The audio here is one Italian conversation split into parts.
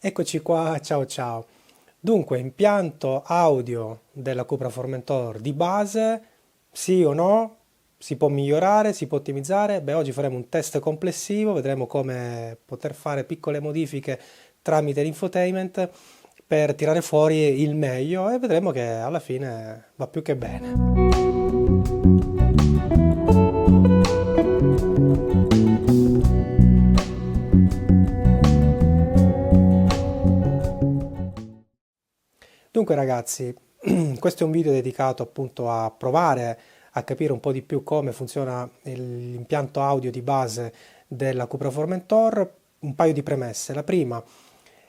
Eccoci qua, ciao ciao. Dunque, impianto audio della Cupra Formentor di base, sì o no? Si può migliorare, si può ottimizzare? Beh, oggi faremo un test complessivo, vedremo come poter fare piccole modifiche tramite l'infotainment per tirare fuori il meglio e vedremo che alla fine va più che bene. Dunque ragazzi, questo è un video dedicato appunto a provare a capire un po' di più come funziona l'impianto audio di base della Cupra Formentor. Un paio di premesse. La prima,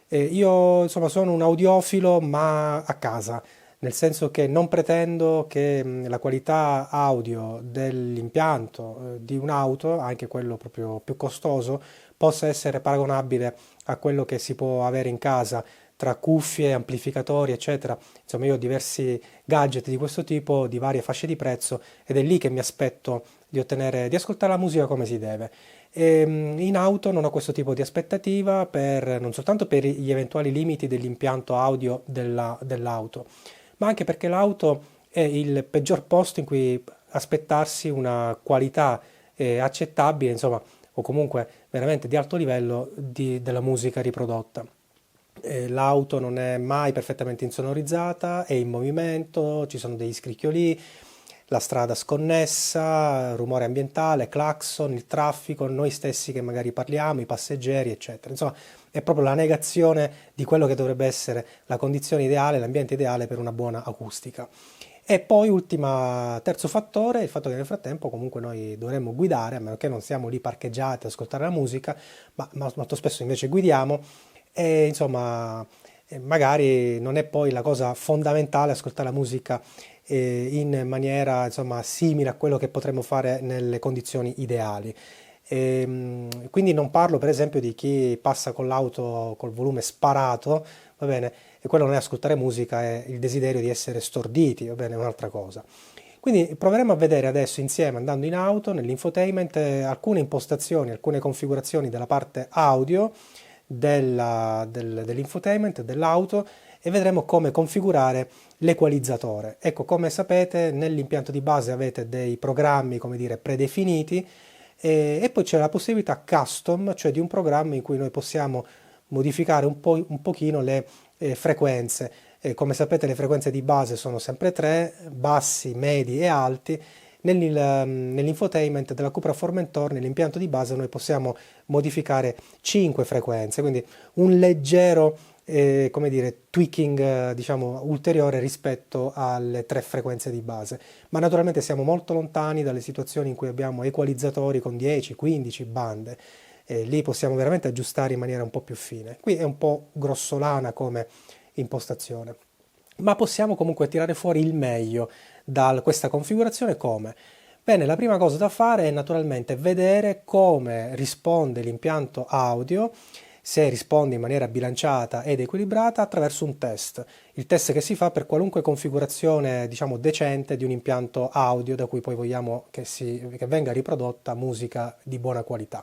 io insomma sono un audiofilo ma a casa, nel senso che non pretendo che la qualità audio dell'impianto di un'auto, anche quello proprio più costoso, possa essere paragonabile a quello che si può avere in casa tra cuffie, amplificatori, eccetera. Insomma, io ho diversi gadget di questo tipo, di varie fasce di prezzo, ed è lì che mi aspetto di ottenere, di ascoltare la musica come si deve. In auto non ho questo tipo di aspettativa non soltanto per gli eventuali limiti dell'impianto audio dell'auto, ma anche perché l'auto è il peggior posto in cui aspettarsi una qualità accettabile, insomma, o comunque veramente di alto livello della musica riprodotta. L'auto non è mai perfettamente insonorizzata, è in movimento, ci sono degli scricchioli, la strada sconnessa, rumore ambientale, clacson, il traffico, noi stessi che magari parliamo, i passeggeri, eccetera. Insomma, è proprio la negazione di quello che dovrebbe essere la condizione ideale, l'ambiente ideale per una buona acustica. E poi terzo fattore, il fatto che nel frattempo comunque noi dovremmo guidare, a meno che non siamo lì parcheggiati ad ascoltare la musica, ma molto spesso invece guidiamo e insomma magari non è poi la cosa fondamentale ascoltare la musica in maniera insomma simile a quello che potremmo fare nelle condizioni ideali. Quindi non parlo per esempio di chi passa con l'auto col volume sparato, va bene, e quello non è ascoltare musica, è il desiderio di essere storditi, va bene, è un'altra cosa. Quindi proveremo a vedere adesso insieme, andando in auto, nell'infotainment, alcune impostazioni, alcune configurazioni della parte audio dell'infotainment, dell'auto, e vedremo come configurare l'equalizzatore. Ecco, come sapete, nell'impianto di base avete dei programmi, come dire, predefiniti e poi c'è la possibilità custom, cioè di un programma in cui noi possiamo modificare un pochino le frequenze. Come sapete le frequenze di base sono sempre tre, bassi, medi e alti. Nell'infotainment della Cupra Formentor, nell'impianto di base, noi possiamo modificare 5 frequenze, quindi un leggero come dire, tweaking diciamo, ulteriore rispetto alle tre frequenze di base. Ma naturalmente siamo molto lontani dalle situazioni in cui abbiamo equalizzatori con 10, 15 bande. Lì possiamo veramente aggiustare in maniera un po' più fine. Qui è un po' grossolana come impostazione, ma possiamo comunque tirare fuori il meglio da questa configurazione come? Bene, la prima cosa da fare è naturalmente vedere come risponde l'impianto audio, se risponde in maniera bilanciata ed equilibrata attraverso un test. Il test che si fa per qualunque configurazione, diciamo, decente di un impianto audio da cui poi vogliamo che venga riprodotta musica di buona qualità.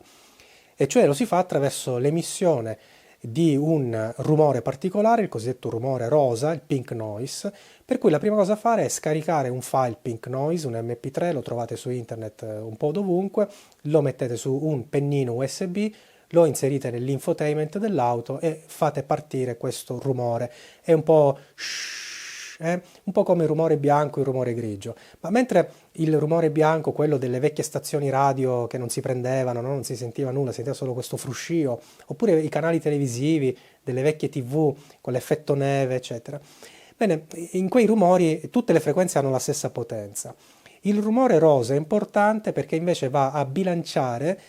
E cioè lo si fa attraverso l'emissione di un rumore particolare, il cosiddetto rumore rosa, il pink noise, per cui la prima cosa da fare è scaricare un file pink noise, un MP3, lo trovate su internet un po' dovunque, lo mettete su un pennino USB, lo inserite nell'infotainment dell'auto e fate partire questo rumore. È un po' un po' come il rumore bianco e il rumore grigio. Ma mentre il rumore bianco, quello delle vecchie stazioni radio che non si prendevano, no? Non si sentiva nulla, si sentiva solo questo fruscio, oppure i canali televisivi delle vecchie TV con l'effetto neve, eccetera. Bene, in quei rumori tutte le frequenze hanno la stessa potenza. Il rumore rosa è importante perché invece va a bilanciare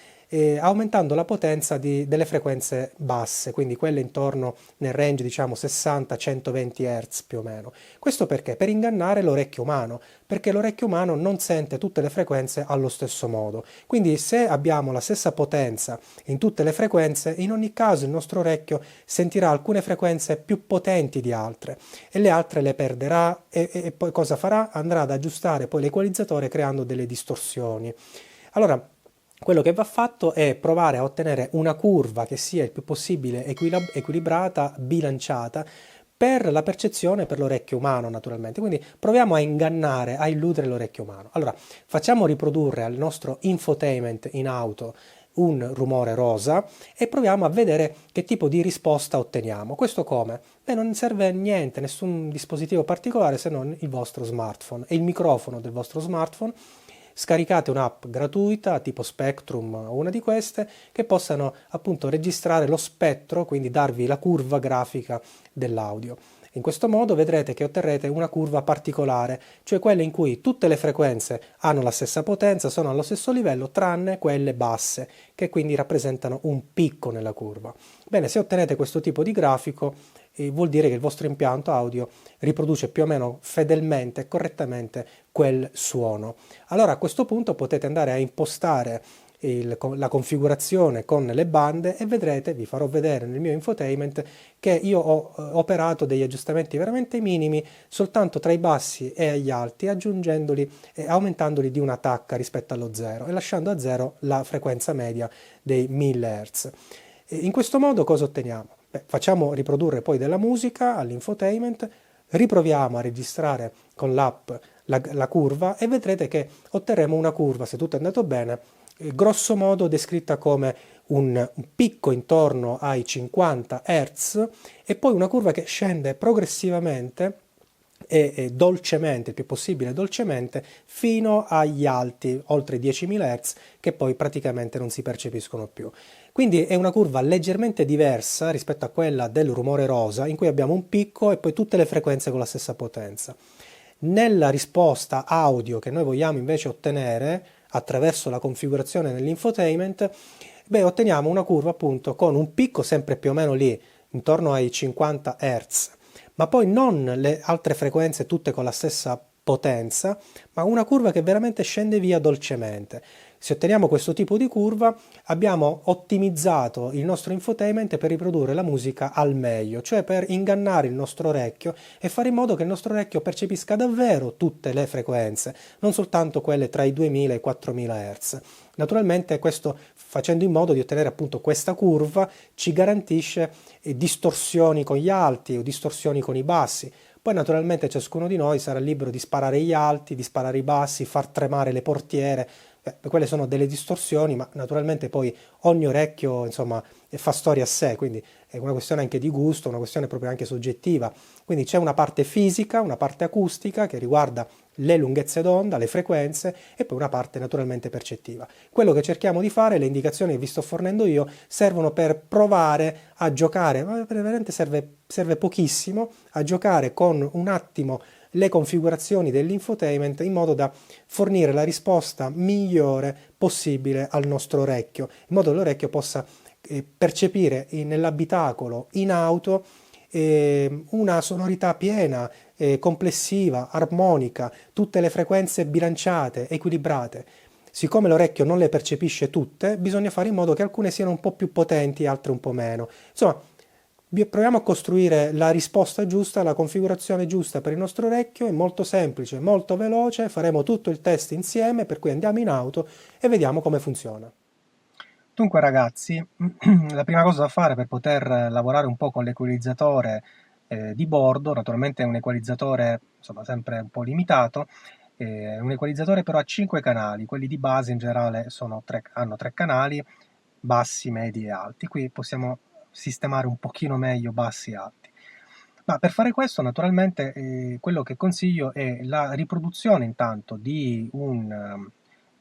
aumentando la potenza delle frequenze basse, quindi quelle intorno nel range diciamo 60-120 Hz più o meno. Questo perché? Per ingannare l'orecchio umano, perché l'orecchio umano non sente tutte le frequenze allo stesso modo. Quindi se abbiamo la stessa potenza in tutte le frequenze, in ogni caso il nostro orecchio sentirà alcune frequenze più potenti di altre e le altre le perderà e poi cosa farà? Andrà ad aggiustare poi l'equalizzatore creando delle distorsioni. Allora, quello che va fatto è provare a ottenere una curva che sia il più possibile equilibrata, bilanciata, per la percezione per l'orecchio umano, naturalmente. Quindi proviamo a ingannare, a illudere l'orecchio umano. Allora, facciamo riprodurre al nostro infotainment in auto un rumore rosa e proviamo a vedere che tipo di risposta otteniamo. Questo come? Beh, non serve niente, nessun dispositivo particolare se non il vostro smartphone e il microfono del vostro smartphone. Scaricate un'app gratuita tipo Spectrum o una di queste che possano appunto registrare lo spettro, quindi darvi la curva grafica dell'audio. In questo modo vedrete che otterrete una curva particolare, cioè quella in cui tutte le frequenze hanno la stessa potenza, sono allo stesso livello, tranne quelle basse, che quindi rappresentano un picco nella curva. Bene, se ottenete questo tipo di grafico, vuol dire che il vostro impianto audio riproduce più o meno fedelmente e correttamente quel suono. Allora a questo punto potete andare a impostare la configurazione con le bande e vedrete, vi farò vedere nel mio infotainment, che io ho operato degli aggiustamenti veramente minimi soltanto tra i bassi e gli alti, aggiungendoli e aumentandoli di una tacca rispetto allo zero e lasciando a zero la frequenza media dei 1000 Hz. In questo modo cosa otteniamo? Beh, facciamo riprodurre poi della musica all'infotainment, riproviamo a registrare con l'app la curva e vedrete che otterremo una curva, se tutto è andato bene, grosso modo descritta come un picco intorno ai 50 Hz e poi una curva che scende progressivamente e dolcemente, il più possibile dolcemente, fino agli alti, oltre 10.000 Hz, che poi praticamente non si percepiscono più. Quindi è una curva leggermente diversa rispetto a quella del rumore rosa, in cui abbiamo un picco e poi tutte le frequenze con la stessa potenza. Nella risposta audio che noi vogliamo invece ottenere attraverso la configurazione nell'infotainment, beh, otteniamo una curva appunto con un picco sempre più o meno lì, intorno ai 50 Hz, ma poi non le altre frequenze tutte con la stessa potenza, ma una curva che veramente scende via dolcemente. Se otteniamo questo tipo di curva, abbiamo ottimizzato il nostro infotainment per riprodurre la musica al meglio, cioè per ingannare il nostro orecchio e fare in modo che il nostro orecchio percepisca davvero tutte le frequenze, non soltanto quelle tra i 2000 e i 4000 Hz. Naturalmente questo facendo in modo di ottenere appunto questa curva ci garantisce distorsioni con gli alti o distorsioni con i bassi. Poi naturalmente ciascuno di noi sarà libero di sparare gli alti, di sparare i bassi, far tremare le portiere. Quelle sono delle distorsioni, ma naturalmente poi ogni orecchio, insomma, fa storia a sé, quindi è una questione anche di gusto, una questione proprio anche soggettiva. Quindi c'è una parte fisica, una parte acustica che riguarda le lunghezze d'onda, le frequenze e poi una parte naturalmente percettiva. Quello che cerchiamo di fare, le indicazioni che vi sto fornendo io, servono per provare a giocare, ma veramente serve pochissimo, a giocare con un attimo le configurazioni dell'infotainment in modo da fornire la risposta migliore possibile al nostro orecchio, in modo che l'orecchio possa percepire nell'abitacolo, in auto, una sonorità piena, complessiva, armonica, tutte le frequenze bilanciate, equilibrate. Siccome l'orecchio non le percepisce tutte, bisogna fare in modo che alcune siano un po' più potenti, altre un po' meno. Insomma, proviamo a costruire la risposta giusta, la configurazione giusta per il nostro orecchio, è molto semplice, molto veloce, faremo tutto il test insieme, per cui andiamo in auto e vediamo come funziona. Dunque ragazzi, la prima cosa da fare per poter lavorare un po' con l'equalizzatore di bordo, naturalmente è un equalizzatore insomma sempre un po' limitato, è un equalizzatore però a 5 canali, quelli di base in generale hanno 3 canali, bassi, medi e alti, qui possiamo sistemare un pochino meglio bassi e alti. Ma per fare questo naturalmente quello che consiglio è la riproduzione intanto di un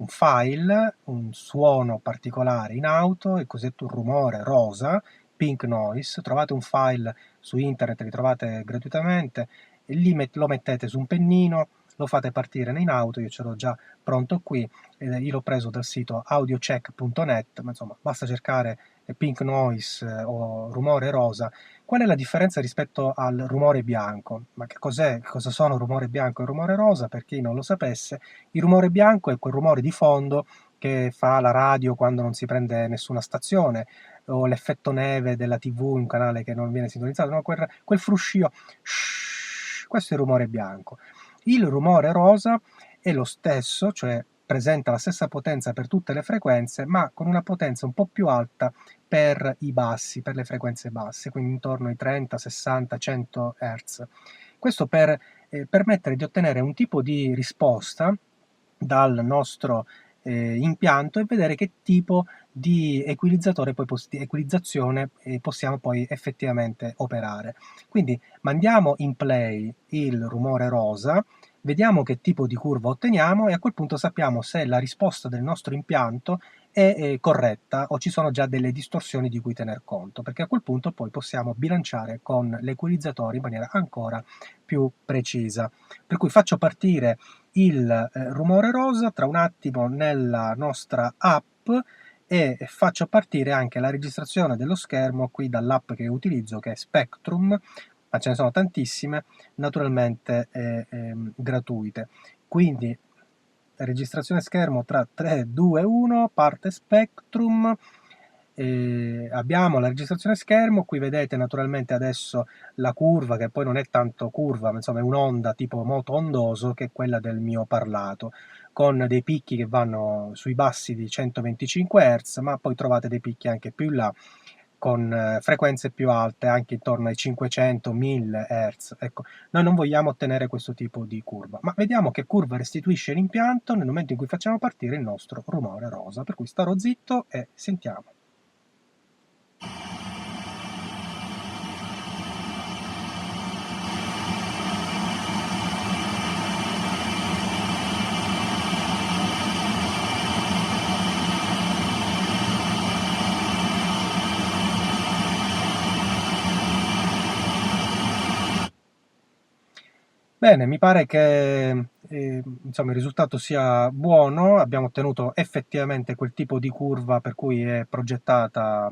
file, un suono particolare in auto, il cosiddetto rumore rosa, pink noise. Trovate un file su internet, li trovate gratuitamente, e lì lo mettete su un pennino, lo fate partire in auto, io ce l'ho già pronto qui, io l'ho preso dal sito audiocheck.net, ma insomma basta cercare pink noise o rumore rosa. Qual è la differenza rispetto al rumore bianco? Ma che cos'è? Cosa sono il rumore bianco e il rumore rosa? Per chi non lo sapesse, il rumore bianco è quel rumore di fondo che fa la radio quando non si prende nessuna stazione, o l'effetto neve della TV, un canale che non viene sintonizzato, no? Quel fruscio, shhh, questo è il rumore bianco. Il rumore rosa è lo stesso, cioè presenta la stessa potenza per tutte le frequenze, ma con una potenza un po' più alta per i bassi, per le frequenze basse, quindi intorno ai 30, 60, 100 Hz. Questo per permettere di ottenere un tipo di risposta dal nostro impianto e vedere che tipo di equilizzatore poi di equilizzazione possiamo poi effettivamente operare. Quindi mandiamo in play il rumore rosa, vediamo che tipo di curva otteniamo e a quel punto sappiamo se la risposta del nostro impianto è corretta o ci sono già delle distorsioni di cui tener conto, perché a quel punto poi possiamo bilanciare con l'equalizzatore in maniera ancora più precisa. Per cui faccio partire il rumore rosa tra un attimo nella nostra app e faccio partire anche la registrazione dello schermo qui dall'app che utilizzo, che è Spectrum, ma ce ne sono tantissime, naturalmente gratuite. Quindi registrazione schermo tra 3, 2, 1, parte Spectrum. Abbiamo la registrazione schermo, qui vedete naturalmente adesso la curva, che poi non è tanto curva, ma insomma è un'onda tipo moto ondoso, che è quella del mio parlato, con dei picchi che vanno sui bassi di 125 Hz, ma poi trovate dei picchi anche più in là, con frequenze più alte, anche intorno ai 500-1000 Hz. Ecco, noi non vogliamo ottenere questo tipo di curva, ma vediamo che curva restituisce l'impianto nel momento in cui facciamo partire il nostro rumore rosa, per cui starò zitto e sentiamo. Bene, mi pare che insomma, il risultato sia buono, abbiamo ottenuto effettivamente quel tipo di curva per cui è progettato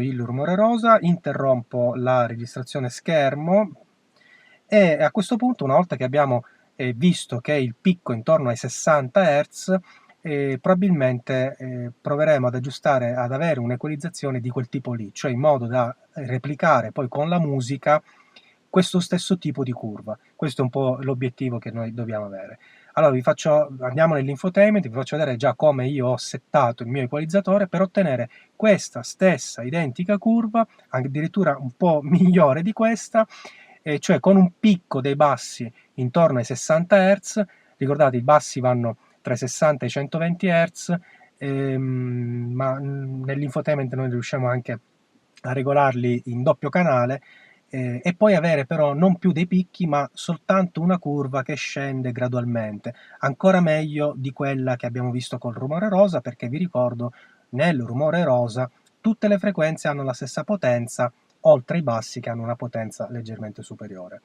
il rumore rosa. Interrompo la registrazione schermo e a questo punto, una volta che abbiamo visto che il picco è intorno ai 60 Hz, probabilmente proveremo ad aggiustare, ad avere un'equalizzazione di quel tipo lì, cioè in modo da replicare poi con la musica questo stesso tipo di curva. Questo è un po' l'obiettivo che noi dobbiamo avere. Allora andiamo nell'infotainment, vi faccio vedere già come io ho settato il mio equalizzatore per ottenere questa stessa identica curva, addirittura un po' migliore di questa, cioè con un picco dei bassi intorno ai 60 Hz. Ricordate, i bassi vanno tra i 60 e i 120 Hz, ma nell'infotainment noi riusciamo anche a regolarli in doppio canale, e poi avere però non più dei picchi ma soltanto una curva che scende gradualmente, ancora meglio di quella che abbiamo visto col rumore rosa, perché vi ricordo, nel rumore rosa tutte le frequenze hanno la stessa potenza, oltre i bassi che hanno una potenza leggermente superiore.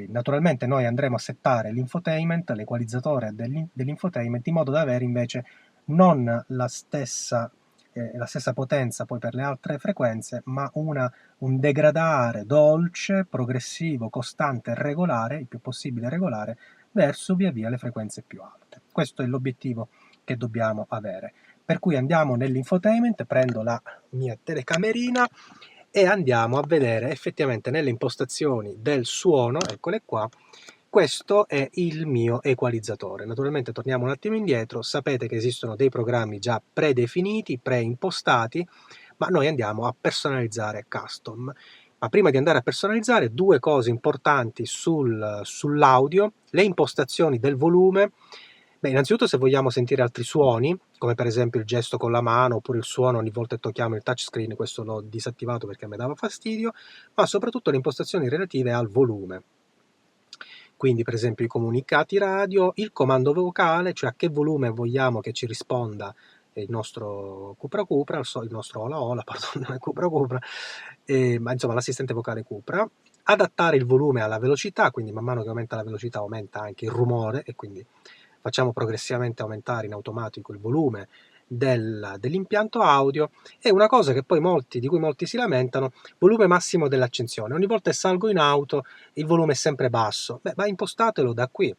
Naturalmente noi andremo a settare l'infotainment, l'equalizzatore dell'infotainment, in modo da avere invece non la stessa potenza poi per le altre frequenze, ma un degradare dolce, progressivo, costante e regolare, il più possibile regolare, verso via via le frequenze più alte. Questo è l'obiettivo che dobbiamo avere. Per cui andiamo nell'infotainment, prendo la mia telecamerina e andiamo a vedere effettivamente nelle impostazioni del suono, eccole qua, questo è il mio equalizzatore. Naturalmente torniamo un attimo indietro, sapete che esistono dei programmi già predefiniti, preimpostati, ma noi andiamo a personalizzare custom. Ma prima di andare a personalizzare, due cose importanti sull'audio: le impostazioni del volume. Beh, innanzitutto se vogliamo sentire altri suoni, come per esempio il gesto con la mano oppure il suono ogni volta che tocchiamo il touchscreen, questo l'ho disattivato perché mi dava fastidio, ma soprattutto le impostazioni relative al volume. Quindi per esempio i comunicati radio, il comando vocale, cioè a che volume vogliamo che ci risponda il nostro Cupra Cupra, il nostro Ola Ola, pardon, non è Cupra Cupra, ma insomma l'assistente vocale Cupra. Adattare il volume alla velocità, quindi man mano che aumenta la velocità aumenta anche il rumore e quindi facciamo progressivamente aumentare in automatico il volume dell'impianto audio. E una cosa che poi di cui molti si lamentano: volume massimo dell'accensione. Ogni volta che salgo in auto il volume è sempre basso. Beh, ma impostatelo da qui.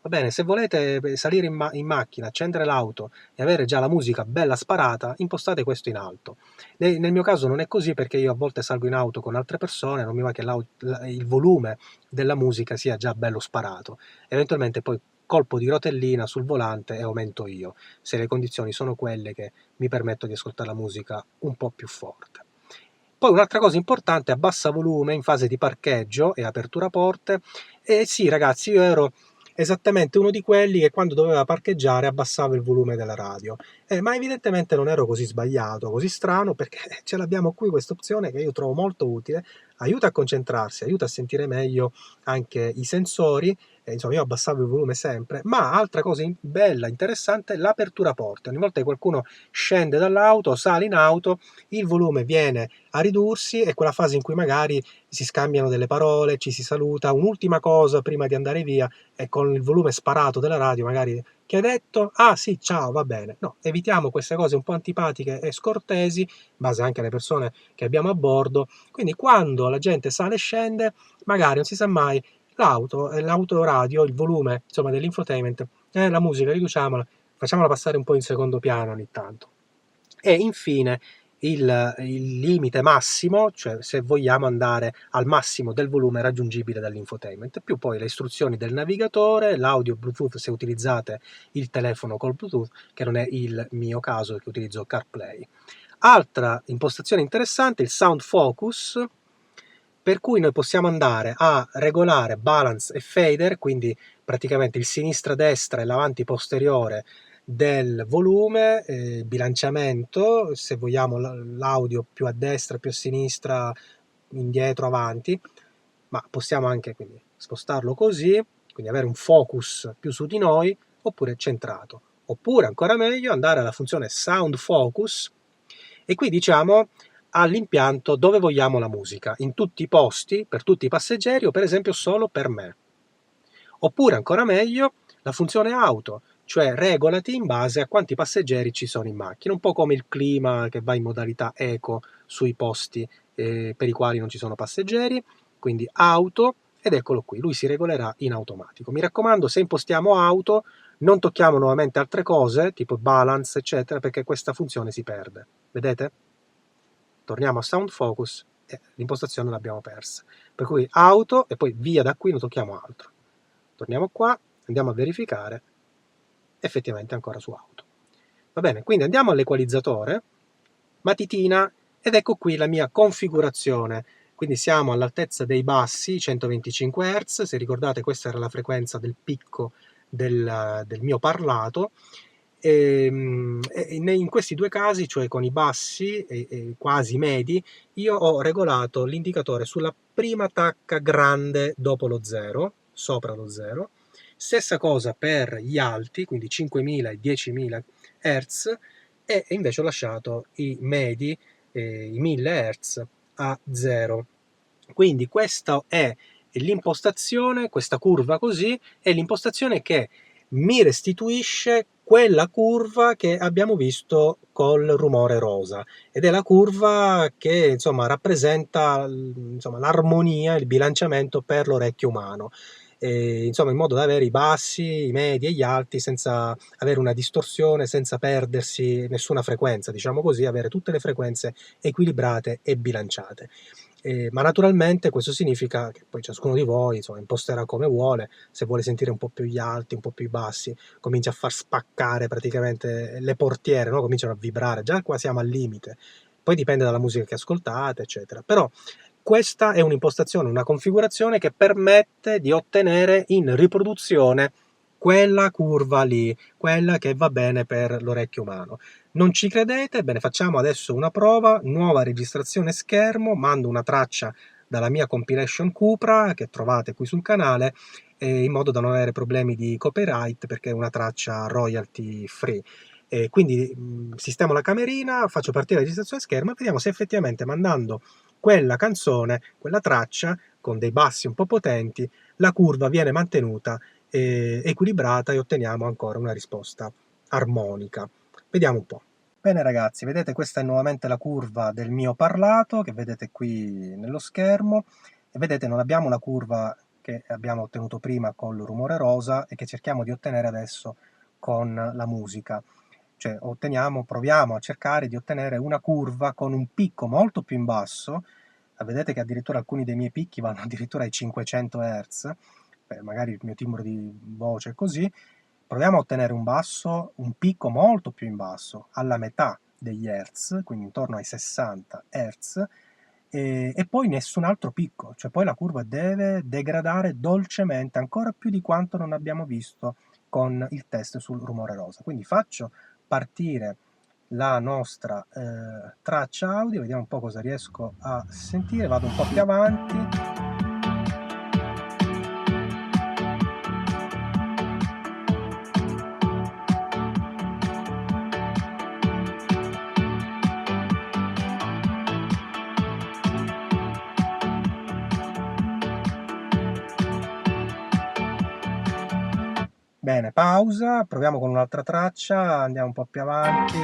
Va bene, se volete salire in macchina, accendere l'auto e avere già la musica bella sparata, impostate questo in alto. Nel mio caso non è così, perché io a volte salgo in auto con altre persone, non mi va che il volume della musica sia già bello sparato. Eventualmente poi colpo di rotellina sul volante e aumento io, se le condizioni sono quelle che mi permettono di ascoltare la musica un po' più forte. Poi un'altra cosa importante, abbassa volume in fase di parcheggio e apertura porte. E sì, ragazzi, io ero esattamente uno di quelli che quando doveva parcheggiare abbassava il volume della radio. Ma evidentemente non ero così sbagliato, così strano, perché ce l'abbiamo qui questa opzione che io trovo molto utile, aiuta a concentrarsi, aiuta a sentire meglio anche i sensori. Insomma, io abbassavo il volume sempre, ma altra cosa bella, interessante, l'apertura porte. Ogni volta che qualcuno scende dall'auto, sale in auto, il volume viene a ridursi, è quella fase in cui magari si scambiano delle parole, ci si saluta, un'ultima cosa prima di andare via, e con il volume sparato della radio magari che ha detto? Ah sì, ciao, va bene. No, evitiamo queste cose un po' antipatiche e scortesi, in base anche alle persone che abbiamo a bordo. Quindi quando la gente sale e scende, magari non si sa mai, l'autoradio, il volume insomma dell'infotainment, la musica riduciamola, facciamola passare un po' in secondo piano ogni tanto. E infine il limite massimo, cioè se vogliamo andare al massimo del volume raggiungibile dall'infotainment, più poi le istruzioni del navigatore, l'audio Bluetooth se utilizzate il telefono col Bluetooth, che non è il mio caso che utilizzo CarPlay. Altra impostazione interessante, il Sound Focus, per cui noi possiamo andare a regolare balance e fader, quindi praticamente il sinistra-destra e l'avanti-posteriore del volume, bilanciamento, se vogliamo l'audio più a destra, più a sinistra, indietro, avanti, ma possiamo anche quindi spostarlo così, quindi avere un focus più su di noi, oppure centrato. Oppure, ancora meglio, andare alla funzione Sound Focus e qui diciamo all'impianto dove vogliamo la musica, in tutti i posti, per tutti i passeggeri o per esempio solo per me. Oppure ancora meglio la funzione auto, cioè regolati in base a quanti passeggeri ci sono in macchina, un po' come il clima che va in modalità eco sui posti per i quali non ci sono passeggeri, quindi auto, ed eccolo qui, lui si regolerà in automatico. Mi raccomando, se impostiamo auto, non tocchiamo nuovamente altre cose, tipo balance, eccetera, perché questa funzione si perde. Vedete? Torniamo a Sound Focus e l'impostazione l'abbiamo persa. Per cui auto e poi via da qui, non tocchiamo altro. Torniamo qua, andiamo a verificare, effettivamente ancora su auto. Va bene, quindi andiamo all'equalizzatore, matitina, ed ecco qui la mia configurazione. Quindi siamo all'altezza dei bassi, 125 Hz, se ricordate questa era la frequenza del picco del mio parlato. In questi due casi, cioè con i bassi e quasi medi, io ho regolato l'indicatore sulla prima tacca grande dopo lo 0, sopra lo 0. Stessa cosa per gli alti, quindi 5000 e 10.000 Hz, e invece ho lasciato i medi, i 1000 Hz a 0. Quindi questa è l'impostazione, questa curva così, è l'impostazione che mi restituisce quella curva che abbiamo visto col rumore rosa, ed è la curva che insomma rappresenta insomma, l'armonia, il bilanciamento per l'orecchio umano. Insomma, in modo da avere i bassi, i medi e gli alti senza avere una distorsione, senza perdersi nessuna frequenza, diciamo così, avere tutte le frequenze equilibrate e bilanciate. Ma naturalmente questo significa che poi ciascuno di voi insomma, imposterà come vuole, se vuole sentire un po' più gli alti, un po' più i bassi, comincia a far spaccare praticamente le portiere, no? Cominciano a vibrare, già qua siamo al limite, poi dipende dalla musica che ascoltate, eccetera. Però questa è un'impostazione, una configurazione che permette di ottenere in riproduzione quella curva lì, quella che va bene per l'orecchio umano. Non ci credete? Bene, facciamo adesso una prova, nuova registrazione schermo, mando una traccia dalla mia compilation Cupra che trovate qui sul canale, in modo da non avere problemi di copyright perché è una traccia royalty free. Quindi sistemo la camerina, faccio partire la registrazione schermo e vediamo se effettivamente mandando quella canzone, quella traccia con dei bassi un po' potenti, la curva viene mantenuta equilibrata e otteniamo ancora una risposta armonica. Vediamo un po'. Bene ragazzi, vedete questa è nuovamente la curva del mio parlato che vedete qui nello schermo, e vedete non abbiamo la curva che abbiamo ottenuto prima col rumore rosa e che cerchiamo di ottenere adesso con la musica. Cioè proviamo a cercare di ottenere una curva con un picco molto più in basso. Vedete che addirittura alcuni dei miei picchi vanno addirittura ai 500 Hz, magari il mio timbro di voce è così, proviamo a ottenere un basso, un picco molto più in basso, alla metà degli hertz, quindi intorno ai 60 hertz, e poi nessun altro picco, cioè poi la curva deve degradare dolcemente, ancora più di quanto non abbiamo visto con il test sul rumore rosa. Quindi faccio partire la nostra traccia audio, vediamo un po' cosa riesco a sentire, vado un po' più avanti. Bene, pausa, proviamo con un'altra traccia, andiamo un po' più avanti.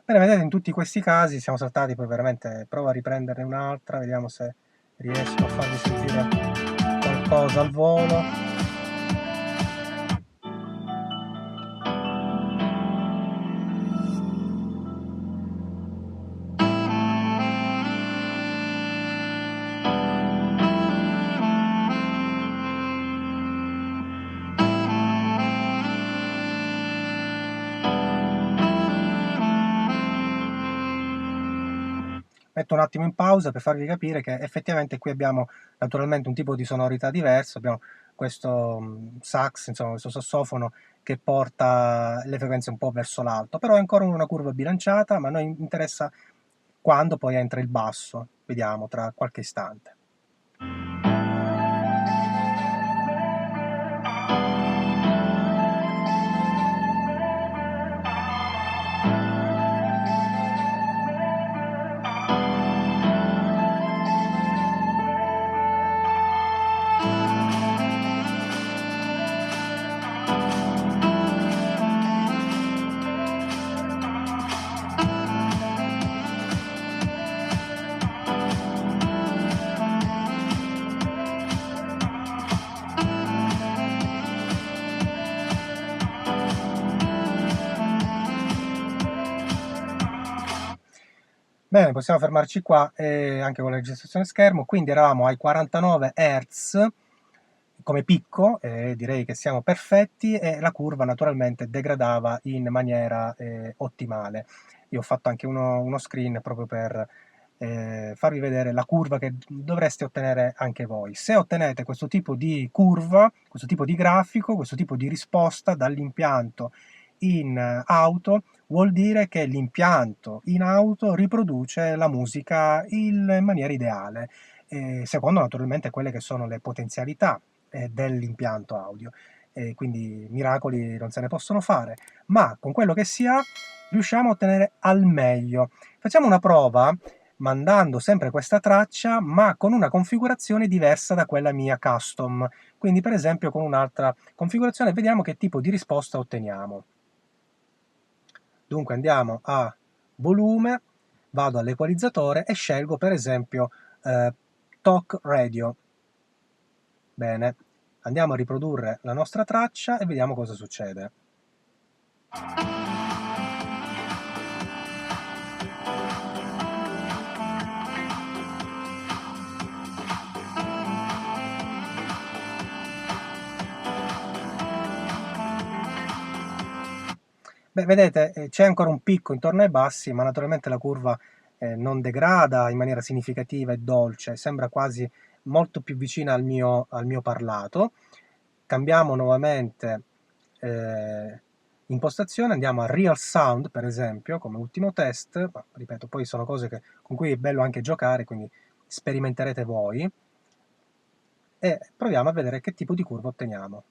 Bene, vedete, in tutti questi casi siamo saltati, poi veramente provo a riprenderne un'altra, vediamo se riesco a farvi sentire qualcosa al volo. Metto un attimo in pausa per farvi capire che effettivamente qui abbiamo naturalmente un tipo di sonorità diverso, abbiamo questo sax, insomma questo sassofono che porta le frequenze un po' verso l'alto, però è ancora una curva bilanciata, ma a noi interessa quando poi entra il basso, vediamo tra qualche istante. Bene, possiamo fermarci qua anche con la registrazione schermo, quindi eravamo ai 49 Hz come picco, direi che siamo perfetti e la curva naturalmente degradava in maniera ottimale. Io ho fatto anche uno screen proprio per farvi vedere la curva che dovreste ottenere anche voi. Se ottenete questo tipo di curva, questo tipo di grafico, questo tipo di risposta dall'impianto in auto, vuol dire che l'impianto in auto riproduce la musica in maniera ideale, secondo naturalmente quelle che sono le potenzialità dell'impianto audio. Quindi miracoli non se ne possono fare, ma con quello che si ha riusciamo a ottenere al meglio. Facciamo una prova mandando sempre questa traccia, ma con una configurazione diversa da quella mia custom. Quindi per esempio con un'altra configurazione, vediamo che tipo di risposta otteniamo. Dunque andiamo a volume, vado all'equalizzatore e scelgo per esempio Talk Radio. Bene, andiamo a riprodurre la nostra traccia e vediamo cosa succede. Beh, vedete, c'è ancora un picco intorno ai bassi, ma naturalmente la curva non degrada in maniera significativa e dolce, sembra quasi molto più vicina al mio parlato. Cambiamo nuovamente impostazione, andiamo a Real Sound, per esempio, come ultimo test, ma ripeto, poi sono cose con cui è bello anche giocare, quindi sperimenterete voi, e proviamo a vedere che tipo di curva otteniamo.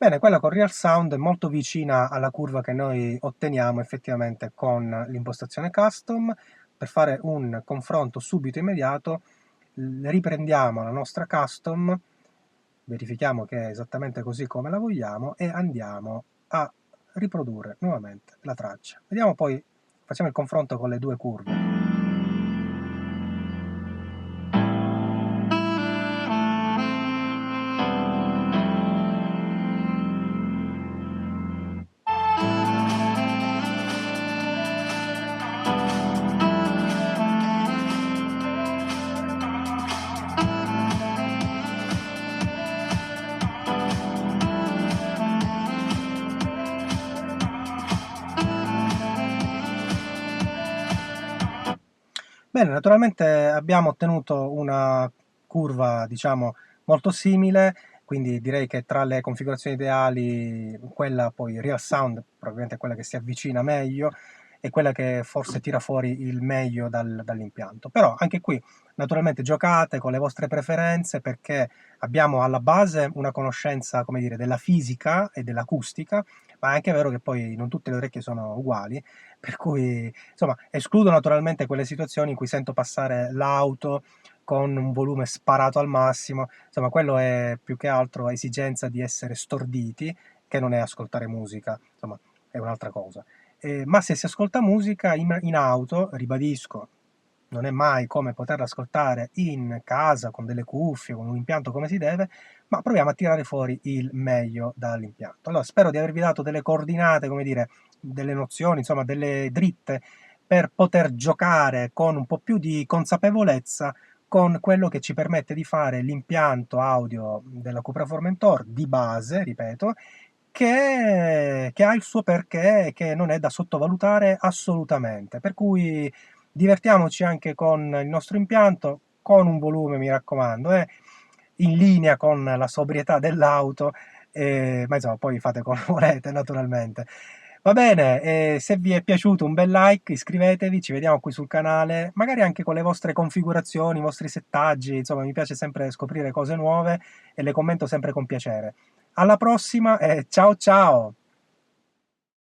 Bene, quella con Real Sound è molto vicina alla curva che noi otteniamo effettivamente con l'impostazione custom. Per fare un confronto subito immediato, riprendiamo la nostra custom, verifichiamo che è esattamente così come la vogliamo e andiamo a riprodurre nuovamente la traccia. Vediamo poi, facciamo il confronto con le due curve. Bene, naturalmente abbiamo ottenuto una curva, diciamo, molto simile, quindi direi che tra le configurazioni ideali, quella poi Real Sound probabilmente è quella che si avvicina meglio e quella che forse tira fuori il meglio dall'impianto. Però anche qui, naturalmente, giocate con le vostre preferenze perché abbiamo alla base una conoscenza, come dire, della fisica e dell'acustica, ma è anche vero che poi non tutte le orecchie sono uguali, per cui insomma escludo naturalmente quelle situazioni in cui sento passare l'auto con un volume sparato al massimo, insomma quello è più che altro esigenza di essere storditi, che non è ascoltare musica, insomma è un'altra cosa. Ma se si ascolta musica in auto, ribadisco, non è mai come poterla ascoltare in casa con delle cuffie, con un impianto come si deve, ma proviamo a tirare fuori il meglio dall'impianto. Allora, spero di avervi dato delle coordinate, come dire, delle nozioni, insomma, delle dritte per poter giocare con un po' più di consapevolezza con quello che ci permette di fare l'impianto audio della Cupra Formentor di base, ripeto, che ha il suo perché e che non è da sottovalutare assolutamente. Per cui divertiamoci anche con il nostro impianto, con un volume, mi raccomando, in linea con la sobrietà dell'auto, ma insomma poi fate come volete naturalmente. Va bene, se vi è piaciuto un bel like, iscrivetevi, ci vediamo qui sul canale, magari anche con le vostre configurazioni, i vostri settaggi, insomma mi piace sempre scoprire cose nuove e le commento sempre con piacere. Alla prossima e ciao ciao!